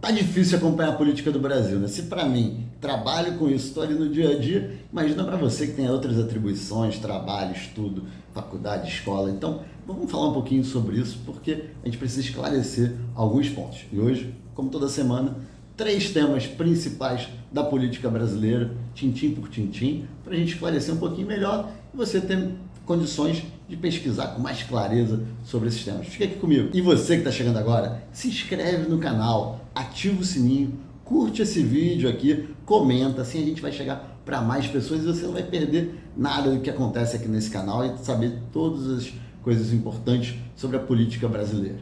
Tá difícil acompanhar a política do Brasil, né? Se para mim, trabalho com isso, estou ali no dia a dia, imagina para você que tem outras atribuições, trabalho, estudo, faculdade, escola. Então, vamos falar um pouquinho sobre isso, porque a gente precisa esclarecer alguns pontos. E hoje, como toda semana, 3 temas principais da política brasileira, tintim por tintim, para a gente esclarecer um pouquinho melhor e você ter condições de pesquisar com mais clareza sobre esses temas. Fica aqui comigo. E você que está chegando agora, se inscreve no canal, ativa o sininho, curte esse vídeo aqui, comenta, assim a gente vai chegar para mais pessoas e você não vai perder nada do que acontece aqui nesse canal e saber todas as coisas importantes sobre a política brasileira.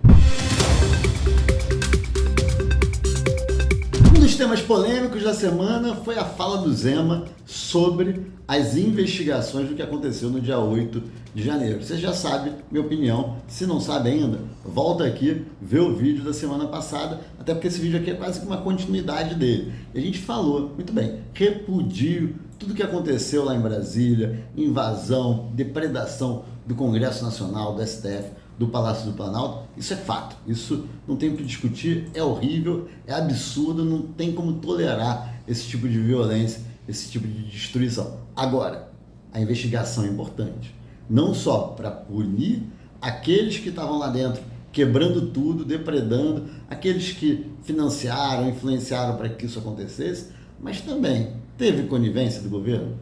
Um dos temas polêmicos da semana foi a fala do Zema sobre as investigações do que aconteceu no dia 8 de janeiro. Você já sabe minha opinião, se não sabe ainda, volta aqui, vê o vídeo da semana passada, até porque esse vídeo aqui é quase que uma continuidade dele. E a gente falou, muito bem, repudio tudo que aconteceu lá em Brasília, invasão, depredação do Congresso Nacional, do STF, do Palácio do Planalto, isso é fato, isso não tem o que discutir, é horrível, é absurdo, não tem como tolerar esse tipo de violência, esse tipo de destruição. Agora, a investigação é importante, não só para punir aqueles que estavam lá dentro, quebrando tudo, depredando, aqueles que financiaram, influenciaram para que isso acontecesse, mas também teve conivência do governo?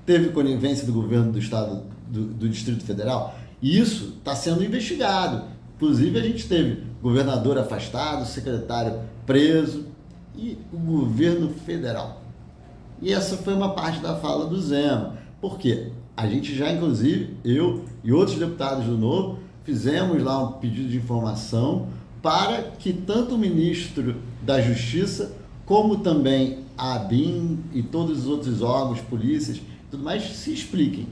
Teve conivência do governo do Estado, do Distrito Federal? E isso está sendo investigado. Inclusive, a gente teve governador afastado, secretário preso e o governo federal. E essa foi uma parte da fala do Zema. Por quê? A gente já, inclusive, eu e outros deputados do Novo, fizemos lá um pedido de informação para que tanto o ministro da Justiça, como também a ABIN e todos os outros órgãos, polícias e tudo mais, se expliquem.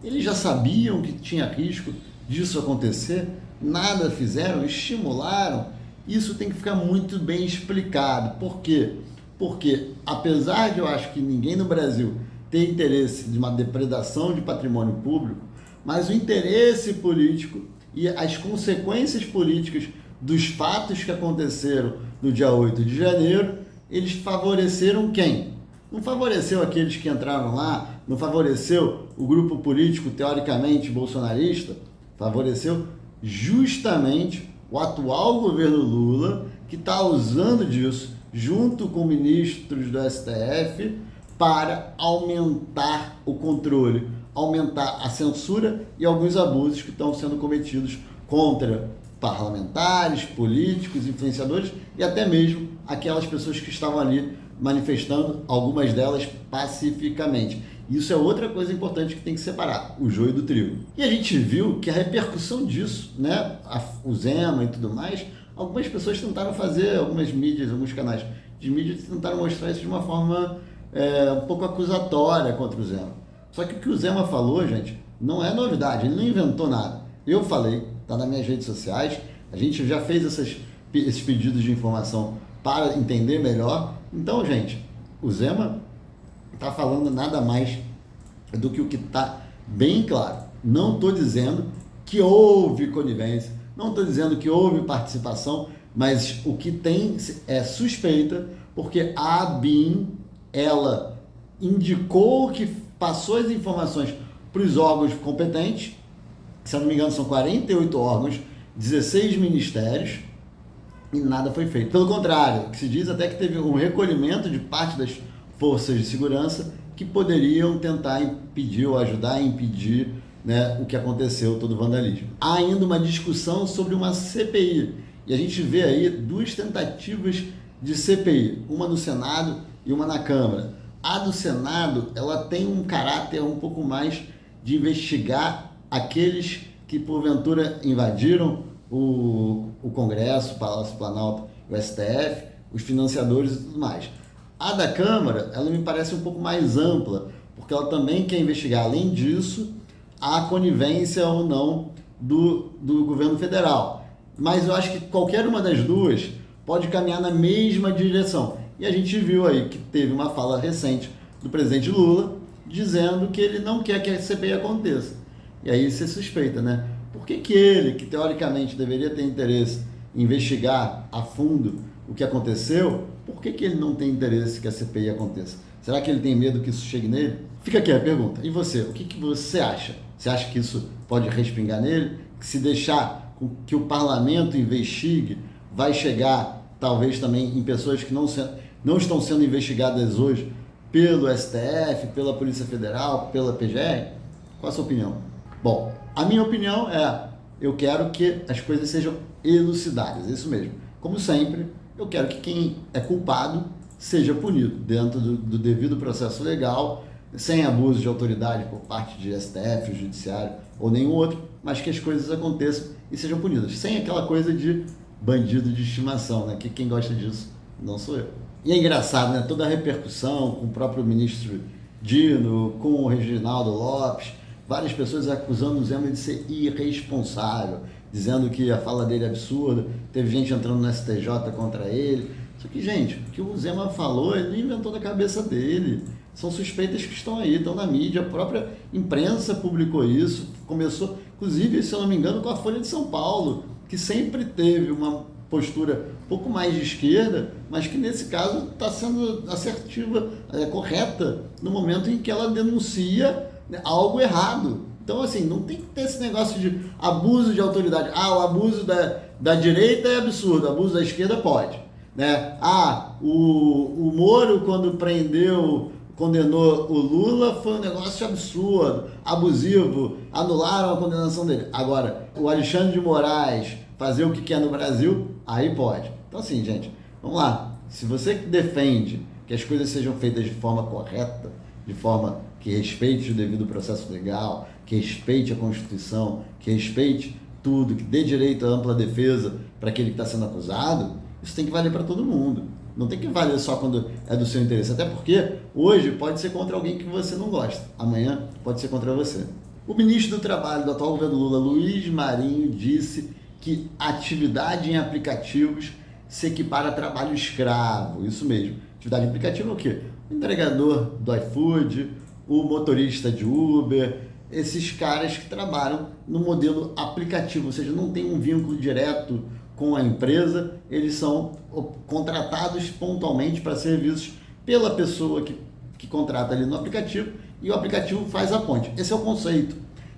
Eles já sabiam que tinha risco disso acontecer, nada fizeram, estimularam. Isso tem que ficar muito bem explicado. Por quê? Porque, apesar de eu acho que ninguém no Brasil tem interesse de uma depredação de patrimônio público, mas o interesse político e as consequências políticas dos fatos que aconteceram no dia 8 de janeiro, eles favoreceram quem? Não favoreceu aqueles que entraram lá, não favoreceu o grupo político teoricamente bolsonarista, favoreceu justamente o atual governo Lula, que está usando disso, junto com ministros do STF, para aumentar o controle, aumentar a censura e alguns abusos que estão sendo cometidos contra parlamentares, políticos, influenciadores e até mesmo aquelas pessoas que estavam ali manifestando, algumas delas pacificamente. Isso é outra coisa importante que tem que separar, o joio do trigo. E a gente viu que a repercussão disso, né, o Zema e tudo mais, algumas pessoas tentaram fazer, algumas mídias, alguns canais de mídia tentaram mostrar isso de uma forma um pouco acusatória contra o Zema. Só que o que o Zema falou, gente, não é novidade, ele não inventou nada. Eu falei, está nas minhas redes sociais, a gente já fez esses pedidos de informação para entender melhor. Então, gente, o Zema está falando nada mais do que o que está bem claro. Não estou dizendo que houve conivência, não estou dizendo que houve participação, mas o que tem é suspeita, porque a ABIN, ela indicou que passou as informações para os órgãos competentes, se eu não me engano são 48 órgãos, 16 ministérios, e nada foi feito. Pelo contrário, que se diz até que teve um recolhimento de parte das forças de segurança que poderiam tentar impedir ou ajudar a impedir, né, o que aconteceu, todo o vandalismo. Há ainda uma discussão sobre uma CPI, e a gente vê aí 2 tentativas de CPI, uma no Senado e uma na Câmara. A do Senado, ela tem um caráter um pouco mais de investigar aqueles que porventura invadiram o Congresso, o Palácio do Planalto, o STF, os financiadores e tudo mais. A da Câmara, ela me parece um pouco mais ampla, porque ela também quer investigar, além disso, a conivência ou não do governo federal. Mas eu acho que qualquer uma das duas pode caminhar na mesma direção. E a gente viu aí que teve uma fala recente do presidente Lula dizendo que ele não quer que a CPI aconteça. E aí você suspeita, né? Por que ele, que teoricamente deveria ter interesse em investigar a fundo o que aconteceu, por que ele não tem interesse que a CPI aconteça? Será que ele tem medo que isso chegue nele? Fica aqui a pergunta. E você? O que você acha? Você acha que isso pode respingar nele? Que se deixar que o parlamento investigue, vai chegar talvez também em pessoas que não estão sendo investigadas hoje pelo STF, pela Polícia Federal, pela PGR? Qual a sua opinião? Bom, a minha opinião é, eu quero que as coisas sejam elucidadas, isso mesmo. Como sempre, eu quero que quem é culpado seja punido dentro do devido processo legal, sem abuso de autoridade por parte de STF, Judiciário ou nenhum outro, mas que as coisas aconteçam e sejam punidas, sem aquela coisa de bandido de estimação, né? Que quem gosta disso não sou eu. E é engraçado, né? Toda a repercussão com o próprio ministro Dino, com o Reginaldo Lopes, várias pessoas acusando o Zema de ser irresponsável, dizendo que a fala dele é absurda, teve gente entrando no STJ contra ele. Só que, gente, o que o Zema falou, ele não inventou da cabeça dele. São suspeitas que estão aí, estão na mídia, a própria imprensa publicou isso, começou, inclusive, se eu não me engano, com a Folha de São Paulo, que sempre teve uma postura um pouco mais de esquerda, mas que nesse caso está sendo assertiva, correta, no momento em que ela denuncia, né, algo errado. Então, assim, não tem que ter esse negócio de abuso de autoridade. Ah, o abuso da direita é absurdo, o abuso da esquerda pode. Né? Ah, o Moro, quando condenou o Lula, foi um negócio absurdo, abusivo, anularam a condenação dele. Agora, o Alexandre de Moraes fazer o que quer no Brasil, aí pode. Então, assim, gente, vamos lá. Se você defende que as coisas sejam feitas de forma correta, de forma que respeite o devido processo legal, que respeite a Constituição, que respeite tudo, que dê direito à ampla defesa para aquele que está sendo acusado, isso tem que valer para todo mundo. Não tem que valer só quando é do seu interesse. Até porque hoje pode ser contra alguém que você não gosta. Amanhã pode ser contra você. O ministro do Trabalho do atual governo Lula, Luiz Marinho, disse que atividade em aplicativos se equipara a trabalho escravo. Isso mesmo. Atividade em aplicativo é o quê? O entregador do iFood, o motorista de Uber, esses caras que trabalham no modelo aplicativo, ou seja, não tem um vínculo direto com a empresa, eles são contratados pontualmente para serviços pela pessoa que contrata ali no aplicativo e o aplicativo faz a ponte. Esse é o conceito.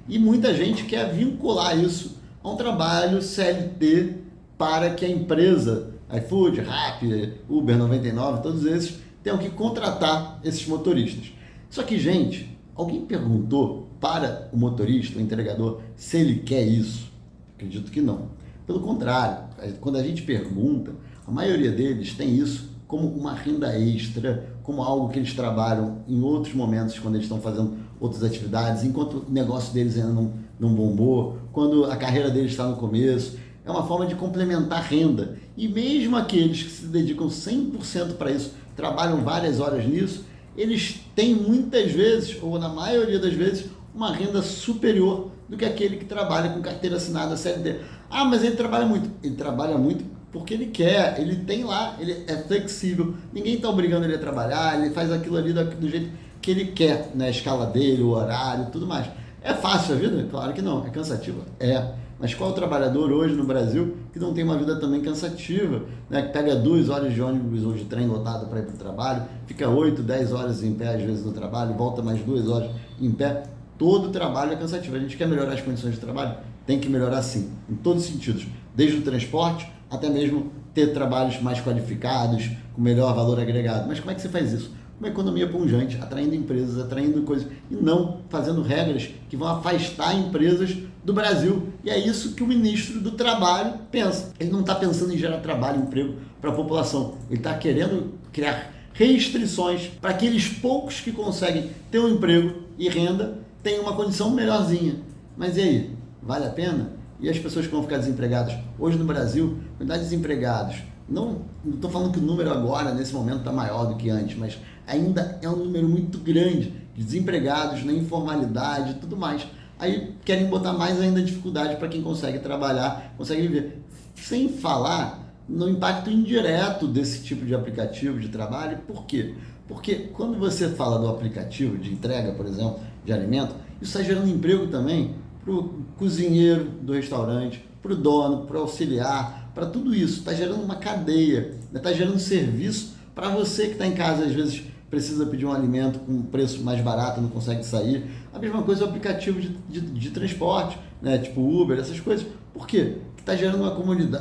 E muita gente quer vincular isso a um trabalho CLT para que a empresa, iFood, Rappi, Uber 99, todos esses, tenham que contratar esses motoristas. Só que, gente, alguém perguntou para o motorista, o entregador, se ele quer isso? Acredito que não. Pelo contrário, quando a gente pergunta, a maioria deles tem isso como uma renda extra, como algo que eles trabalham em outros momentos, quando eles estão fazendo outras atividades, enquanto o negócio deles ainda não bombou, quando a carreira deles está no começo. É uma forma de complementar renda. E mesmo aqueles que se dedicam 100% para isso, trabalham várias horas nisso, eles têm muitas vezes, ou na maioria das vezes, uma renda superior do que aquele que trabalha com carteira assinada CLT. Ah, mas ele trabalha muito. Ele trabalha muito porque ele quer, ele tem lá, ele é flexível. Ninguém está obrigando ele a trabalhar, ele faz aquilo ali do jeito que ele quer, na escala dele, o horário, tudo mais. É fácil a vida? Claro que não. É cansativa? É. Mas qual trabalhador hoje no Brasil que não tem uma vida também cansativa, né? Que pega 2 horas de ônibus ou de trem lotado para ir para o trabalho, fica 8, 10 horas em pé às vezes no trabalho, volta mais 2 horas em pé. Todo trabalho é cansativo. A gente quer melhorar as condições de trabalho? Tem que melhorar sim, em todos os sentidos. Desde o transporte até mesmo ter trabalhos mais qualificados, com melhor valor agregado. Mas como é que você faz isso? Uma economia pujante, atraindo empresas, atraindo coisas, e não fazendo regras que vão afastar empresas do Brasil. E é isso que o ministro do Trabalho pensa. Ele não está pensando em gerar trabalho e emprego para a população. Ele está querendo criar restrições para aqueles poucos que conseguem ter um emprego e renda, tenham uma condição melhorzinha. Mas e aí? Vale a pena? E as pessoas que vão ficar desempregadas? Hoje no Brasil, a quantidade de desempregados, não estou falando que o número agora, nesse momento, está maior do que antes, mas ainda é um número muito grande de desempregados, na informalidade e tudo mais. Aí querem botar mais ainda dificuldade para quem consegue trabalhar, consegue viver. Sem falar no impacto indireto desse tipo de aplicativo de trabalho. Por quê? Porque quando você fala do aplicativo de entrega, por exemplo, de alimento, isso está gerando emprego também para o cozinheiro do restaurante, para o dono, para o auxiliar, para tudo isso. Está gerando uma cadeia, está gerando serviço para você que está em casa, às vezes precisa pedir um alimento com um preço mais barato, não consegue sair. A mesma coisa o aplicativo de transporte, né? Tipo Uber, essas coisas. Por quê? Está gerando uma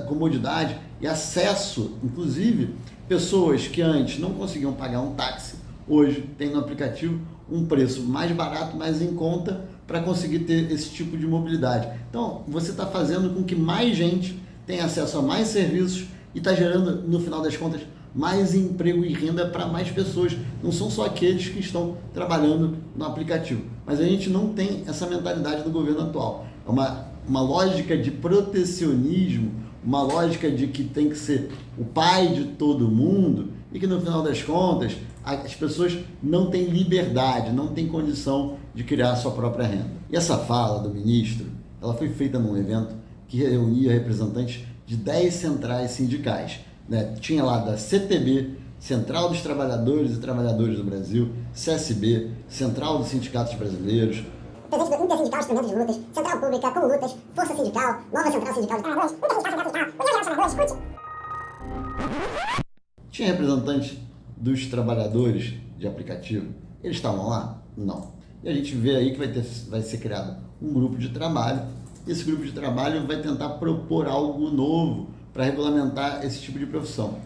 comodidade e acesso, inclusive, pessoas que antes não conseguiam pagar um táxi, hoje tem no aplicativo um preço mais barato, mais em conta, para conseguir ter esse tipo de mobilidade. Então, você está fazendo com que mais gente tenha acesso a mais serviços e está gerando, no final das contas, mais emprego e renda para mais pessoas. Não são só aqueles que estão trabalhando no aplicativo. Mas a gente não tem essa mentalidade do governo atual. É uma lógica de protecionismo, uma lógica de que tem que ser o pai de todo mundo e que, no final das contas, as pessoas não têm liberdade, não têm condição de criar a sua própria renda. E essa fala do ministro, ela foi feita num evento que reunia representantes de 10 centrais sindicais, né? Tinha lá da CTB, Central dos Trabalhadores e Trabalhadoras do Brasil, CSB, Central dos Sindicatos Brasileiros, presente do Intersindical Instrumentos de Lutas, Central Pública, Com Lutas, Força Sindical, Nova Central Sindical de Trabalhadores, Intersindical Sindical, União Geral dos Trabalhadores, Tinha representantes dos trabalhadores de aplicativo. Eles estavam lá? Não. E a gente vê aí que vai ser criado um grupo de trabalho. Esse grupo de trabalho vai tentar propor algo novo para regulamentar esse tipo de profissão.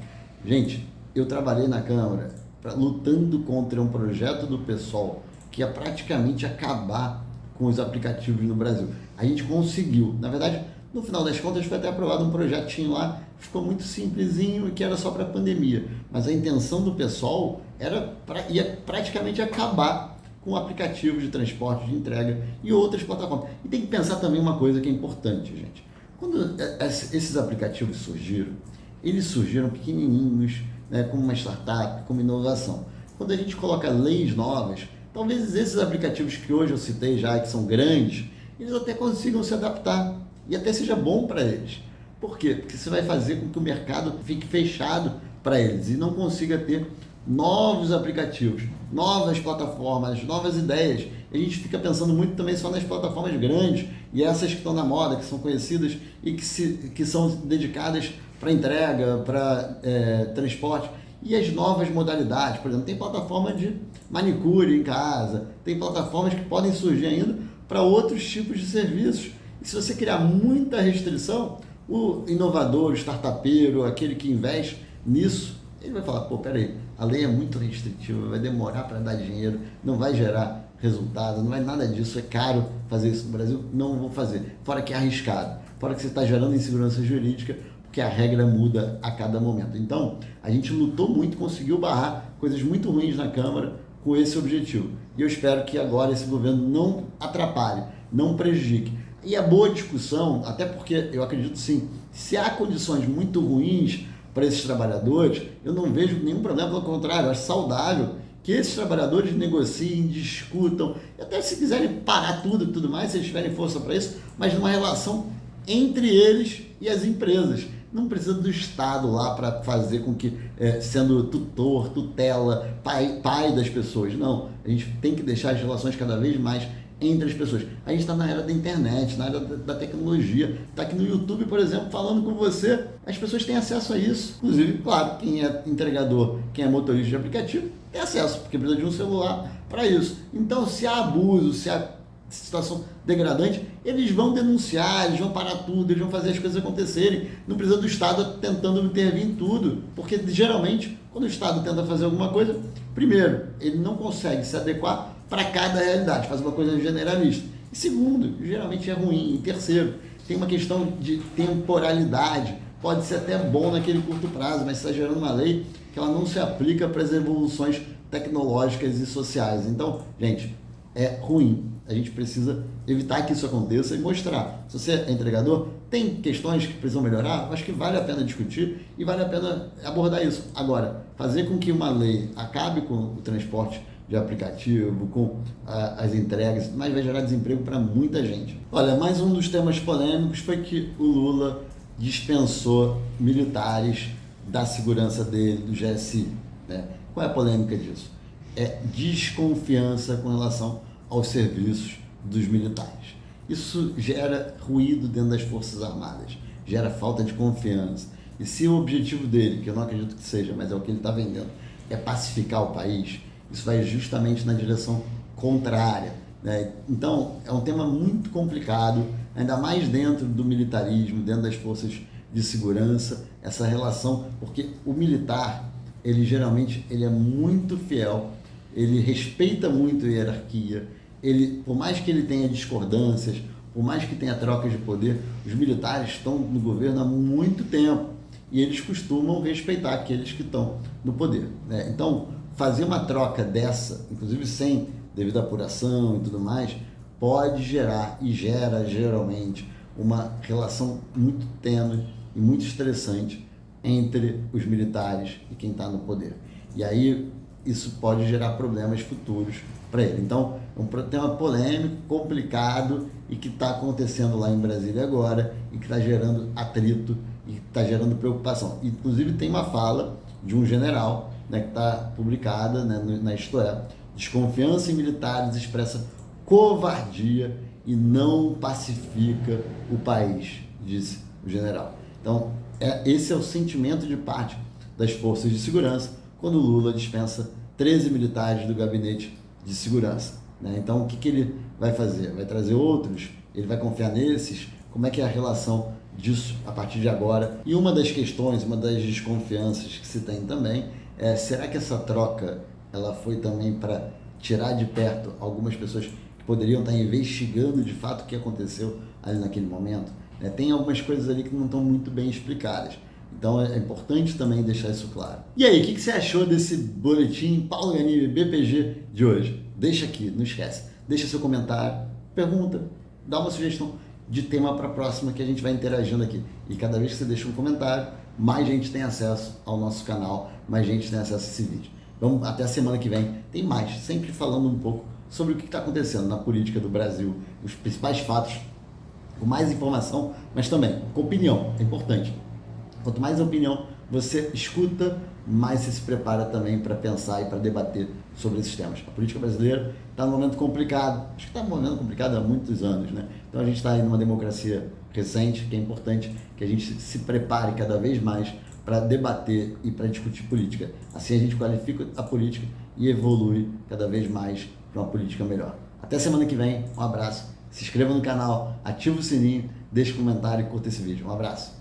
Gente, eu trabalhei na Câmara lutando contra um projeto do PSOL que ia praticamente acabar com os aplicativos no Brasil. A gente conseguiu. Na verdade, no final das contas, foi até aprovado um projetinho lá, ficou muito simplesinho e que era só para a pandemia. Mas a intenção do PSOL ia praticamente acabar com o aplicativo de transporte, de entrega e outras plataformas. E tem que pensar também uma coisa que é importante, gente. Quando esses aplicativos surgiram, eles surgiram pequenininhos, né, como uma startup, como inovação. Quando a gente coloca leis novas, talvez esses aplicativos que hoje eu citei já, que são grandes, eles até consigam se adaptar e até seja bom para eles. Por quê? Porque você vai fazer com que o mercado fique fechado para eles e não consiga ter novos aplicativos, novas plataformas, novas ideias. A gente fica pensando muito também só nas plataformas grandes e essas que estão na moda, que são conhecidas e que são dedicadas para entrega, para transporte. E as novas modalidades, por exemplo, tem plataforma de manicure em casa, tem plataformas que podem surgir ainda para outros tipos de serviços. E se você criar muita restrição, o inovador, o startupeiro, aquele que investe nisso, ele vai falar, pô, peraí, a lei é muito restritiva, vai demorar para dar dinheiro, não vai gerar resultado, não vai nada disso, é caro fazer isso no Brasil, não vou fazer. Fora que é arriscado, fora que você está gerando insegurança jurídica, porque a regra muda a cada momento. Então, a gente lutou muito, conseguiu barrar coisas muito ruins na Câmara com esse objetivo. E eu espero que agora esse governo não atrapalhe, não prejudique. E a boa discussão, até porque eu acredito sim, se há condições muito ruins para esses trabalhadores, eu não vejo nenhum problema, pelo contrário, eu acho saudável que esses trabalhadores negociem, discutam, e até se quiserem parar tudo e tudo mais, se eles tiverem força para isso, mas numa relação entre eles e as empresas. Não precisa do Estado lá para fazer com que, sendo tutor, tutela, pai das pessoas. Não, a gente tem que deixar as relações cada vez mais entre as pessoas. A gente está na era da internet, na era da tecnologia. Está aqui no YouTube, por exemplo, falando com você. As pessoas têm acesso a isso. Inclusive, claro, quem é entregador, quem é motorista de aplicativo, tem acesso, porque precisa de um celular para isso. Então, se há abuso, se há situação degradante, eles vão denunciar, eles vão parar tudo, eles vão fazer as coisas acontecerem. Não precisa do Estado tentando intervir em tudo, porque geralmente, quando o Estado tenta fazer alguma coisa, primeiro, ele não consegue se adequar para cada realidade, faz uma coisa generalista. E segundo, geralmente é ruim. E terceiro, tem uma questão de temporalidade, pode ser até bom naquele curto prazo, mas está gerando uma lei que ela não se aplica para as evoluções tecnológicas e sociais. Então, gente, é ruim. A gente precisa evitar que isso aconteça e mostrar. Se você é entregador, tem questões que precisam melhorar, acho que vale a pena discutir e vale a pena abordar isso. Agora, fazer com que uma lei acabe com o transporte de aplicativo, com as entregas, mas vai gerar desemprego para muita gente. Olha, mais um dos temas polêmicos foi que o Lula dispensou militares da segurança dele, do GSI. Né? Qual é a polêmica disso? É desconfiança com relação aos serviços dos militares. isso gera ruído dentro das Forças Armadas, gera falta de confiança. E se o objetivo dele, que eu não acredito que seja, mas é o que ele está vendendo, é pacificar o país, isso vai justamente na direção contrária, né? Então, é um tema muito complicado, ainda mais dentro do militarismo, dentro das forças de segurança, essa relação, porque o militar, ele geralmente ele é muito fiel, ele respeita muito a hierarquia, ele, por mais que ele tenha discordâncias, por mais que tenha trocas de poder, os militares estão no governo há muito tempo e eles costumam respeitar aqueles que estão no poder, né? Então, fazer uma troca dessa, inclusive sem devida apuração e tudo mais, pode gerar e gera geralmente uma relação muito tênue e muito estressante entre os militares e quem está no poder. E aí isso pode gerar problemas futuros para ele. Então, é um tema polêmico, complicado e que está acontecendo lá em Brasília agora e que está gerando atrito e está gerando preocupação. Inclusive tem uma fala de um general, né, que está publicada, né, na Isto É: desconfiança em militares expressa covardia e não pacifica o país, disse o general. Então, esse é o sentimento de parte das forças de segurança quando Lula dispensa 13 militares do gabinete de segurança, né? Então, o que ele vai fazer? Vai trazer outros? Ele vai confiar nesses? Como é que é a relação disso a partir de agora? E uma das questões, uma das desconfianças que se tem também é: será que essa troca ela foi também para tirar de perto algumas pessoas que poderiam estar investigando de fato o que aconteceu ali naquele momento? Tem algumas coisas ali que não estão muito bem explicadas. Então é importante também deixar isso claro. E aí, o que você achou desse boletim Paulo Ganive BPG de hoje? Deixa aqui, não esquece. Deixa seu comentário, pergunta, dá uma sugestão de tema para a próxima que a gente vai interagindo aqui. E cada vez que você deixa um comentário, mais gente tem acesso ao nosso canal, mais gente tem acesso a esse vídeo. Vamos até a semana que vem. Tem mais, sempre falando um pouco sobre o que está acontecendo na política do Brasil, os principais fatos, com mais informação, mas também com opinião, é importante. Quanto mais opinião você escuta, mais você se prepara também para pensar e para debater sobre esses temas. A política brasileira está num momento complicado, acho que está num momento complicado há muitos anos, né? Então a gente está aí numa democracia recente, que é importante que a gente se prepare cada vez mais para debater e para discutir política. Assim a gente qualifica a política e evolui cada vez mais para uma política melhor. Até semana que vem, um abraço, se inscreva no canal, ativa o sininho, deixe um comentário e curta esse vídeo. Um abraço.